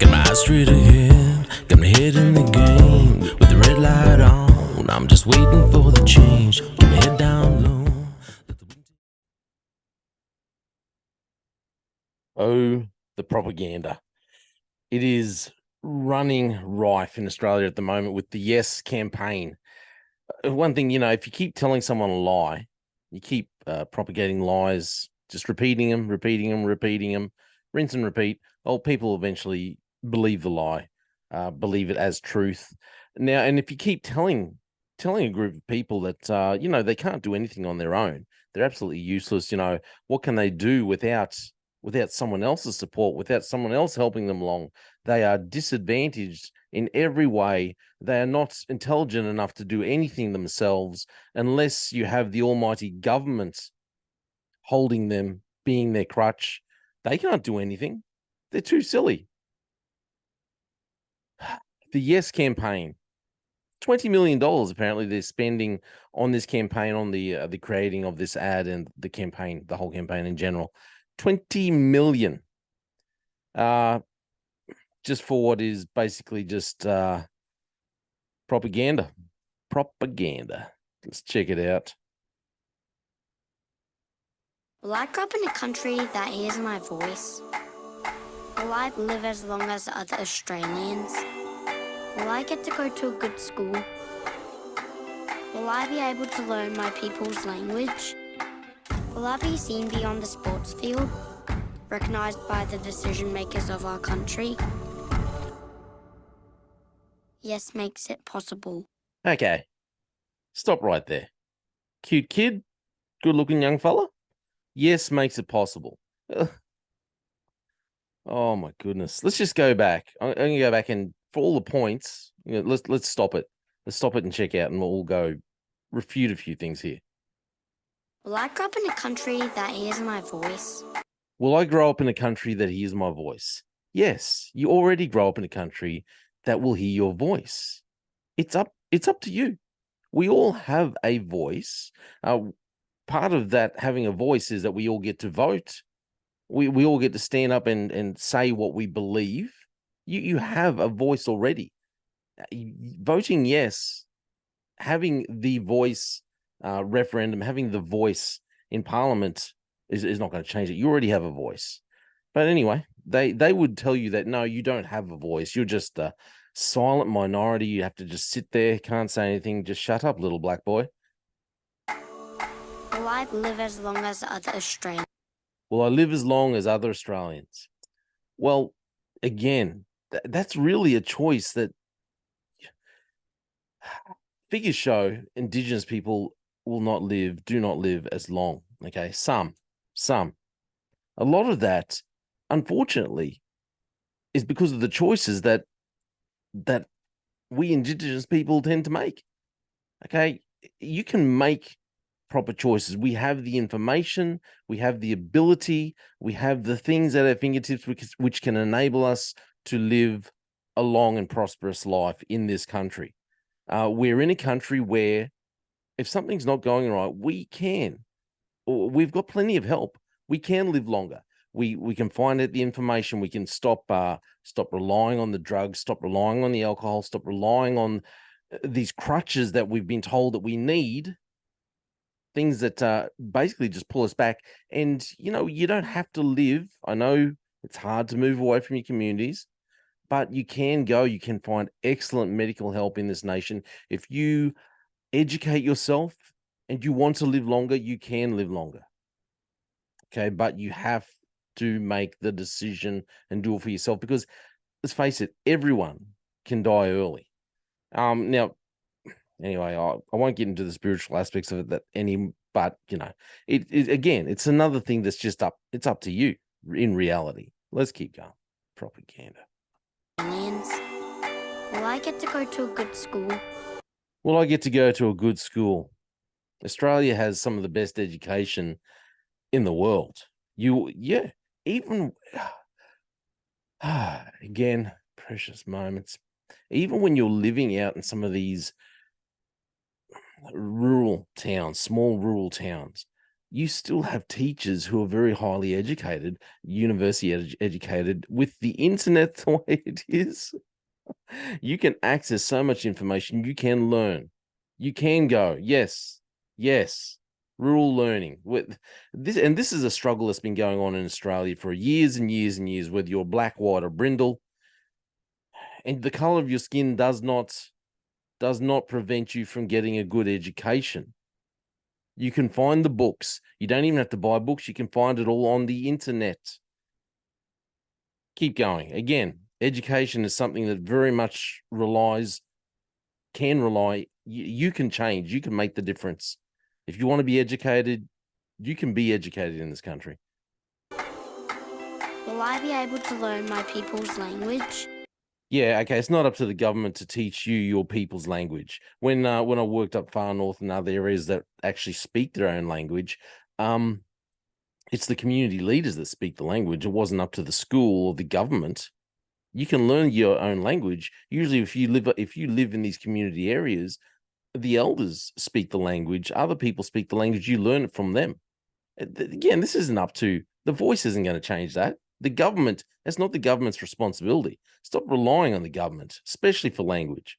Got my eyes straight ahead, got my head in the game. With the red light on, I'm just waiting for the change. Keep my head down low. Oh, the propaganda. It is running rife in Australia at the moment with the Yes campaign. One thing, if you keep telling someone a lie, you keep propagating lies, just repeating them, rinse and repeat. Oh, people eventually believe the lie, believe it as truth. Now, and if you keep telling a group of people that they can't do anything on their own, they're absolutely useless. What can they do without someone else's support, without someone else helping them along? They are disadvantaged in every way. They are not intelligent enough to do anything themselves unless you have the almighty government holding them, being their crutch. They can't do anything. They're too silly. The Yes campaign, $20 million apparently they're spending on this campaign, on the creating of this ad and the campaign, the whole campaign in general. 20 million. Just for what is basically just propaganda. Let's check it out. Will I grow up in a country that hears my voice? Will I live as long as other Australians? Will I get to go to a good school? Will I be able to learn my people's language? Will I be seen beyond the sports field, recognised by the decision makers of our country? Yes makes it possible. Okay, stop right there. Cute kid, good looking young fella. Yes makes it possible. Oh my goodness. Let's just go back. I'm going to go back and for all the points, let's stop it. Let's stop it and check out, and we'll go refute a few things here. Will I grow up in a country that hears my voice? Will I grow up in a country that hears my voice? Yes, you already grow up in a country that will hear your voice. It's up to you. We all have a voice. Part of that having a voice is that we all get to vote. We all get to stand up and say what we believe. You have a voice already. Voting yes, having the voice referendum, having the voice in Parliament is not going to change it. You already have a voice. But anyway, they would tell you that no, you don't have a voice. You're just a silent minority. You have to just sit there, can't say anything. Just shut up, little black boy. Will I live as long as other Australians? Will I live as long as other Australians? Well, again, that's really a choice that figures show Indigenous people do not live as long. Okay, some. A lot of that, unfortunately, is because of the choices that we Indigenous people tend to make. Okay, you can make proper choices. We have the information, we have the ability, we have the things at our fingertips which can enable us to live a long and prosperous life in this country. We're in a country where if something's not going right, we've got plenty of help. We can live longer. We can find out the information. We can stop relying on the drugs, stop relying on the alcohol, stop relying on these crutches that we've been told that we need. Things that basically just pull us back. And, you don't have to live. I know it's hard to move away from your communities, but you can find excellent medical help in this nation. If you educate yourself and you want to live longer, you can live longer. Okay, but you have to make the decision and do it for yourself, because let's face it, everyone can die early. Now, anyway, I won't get into the spiritual aspects of it but again, it's another thing that's just it's up to you in reality. Let's keep going. Propaganda. Will I get to go to a good school? Will I get to go to a good school? Australia has some of the best education in the world. Even again, precious moments. Even when you're living out in some of these rural towns, small rural towns, you still have teachers who are very highly educated, university educated. With the internet the way it is, you can access so much information. You can learn. You can go, yes, rural learning. With this, and this is a struggle that's been going on in Australia for years and years and years, whether you're black, white, or brindle. And the color of your skin does not prevent you from getting a good education. You can find the books. You don't even have to buy books. You can find it all on the internet. Keep going. Again, education is something that very much can rely. You can change. You can make the difference. If you want to be educated, you can be educated in this country. Will I be able to learn my people's language? Yeah, okay. It's not up to the government to teach you your people's language. When I worked up far north in other areas that actually speak their own language, it's the community leaders that speak the language. It wasn't up to the school or the government. You can learn your own language. Usually, if you live in these community areas, the elders speak the language. Other people speak the language. You learn it from them. Again, this isn't up to the voice. Isn't going to change that. The government, that's not the government's responsibility. Stop relying on the government, especially for language.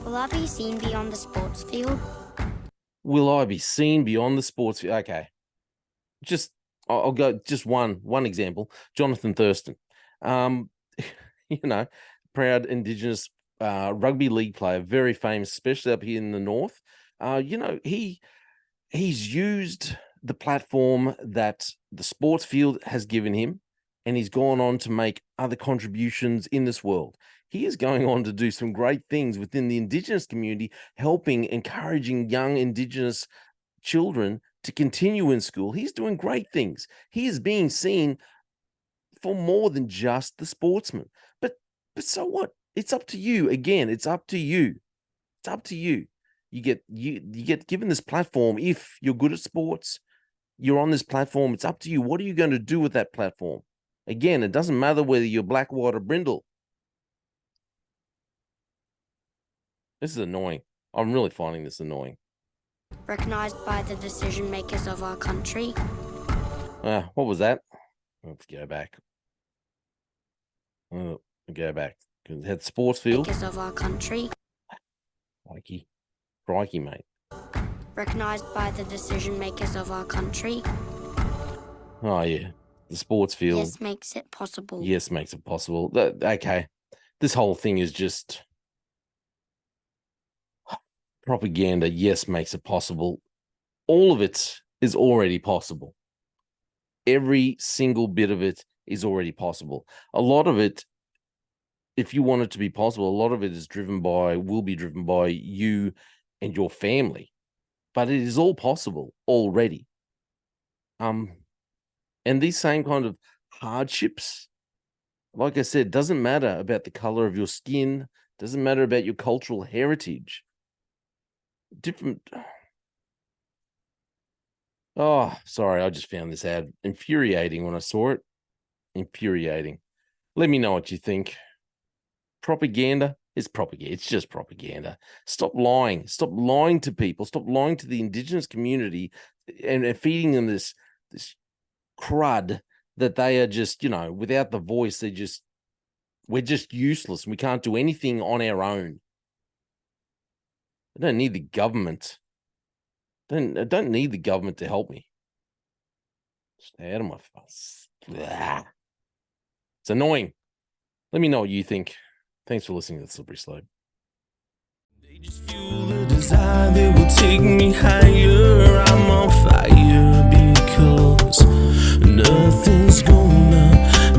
Will I be seen beyond the sports field? Will I be seen beyond the sports field? Okay. I'll go just one example. Jonathan Thurston. Proud Indigenous rugby league player, very famous, especially up here in the north. He's used the platform that the sports field has given him, and he's gone on to make other contributions in this world. He is going on to do some great things within the Indigenous community, encouraging young Indigenous children to continue in school. He's doing great things. He is being seen for more than just the sportsman. But so what? It's up to you. Again, it's up to you. It's up to you. You get given this platform. If you're good at sports, you're on this platform. It's up to you. What are you going to do with that platform? Again, it doesn't matter whether you're black, white, or brindle. This is annoying. I'm really finding this annoying. Recognized by the decision makers of our country. What was that? Let's go back. Go back. It had sports field. Makers of our country. Crikey, mate. Recognized by the decision makers of our country. Oh, yeah. The sports field. Yes, makes it possible. Yes, makes it possible. Okay. This whole thing is just propaganda. Yes, makes it possible. All of it is already possible. Every single bit of it is already possible. A lot of it, if you want it to be possible, a lot of it will be driven by you and your family. But it is all possible already. And these same kind of hardships, like I said, doesn't matter about the color of your skin, doesn't matter about your cultural heritage. Oh, sorry, I just found this ad infuriating when I saw it. Infuriating. Let me know what you think. Propaganda is propaganda. It's just propaganda. Stop lying. Stop lying to people. Stop lying to the Indigenous community and feeding them this crud that they are just, without the voice, we're just useless. We can't do anything on our own. I don't need the government. I don't need the government to help me. Stay out of my face. Blah. It's annoying. Let me know what you think. Thanks for listening to The Slippery Slope. They just fuel the desire that will take me higher. I'm on fire because nothing's gonna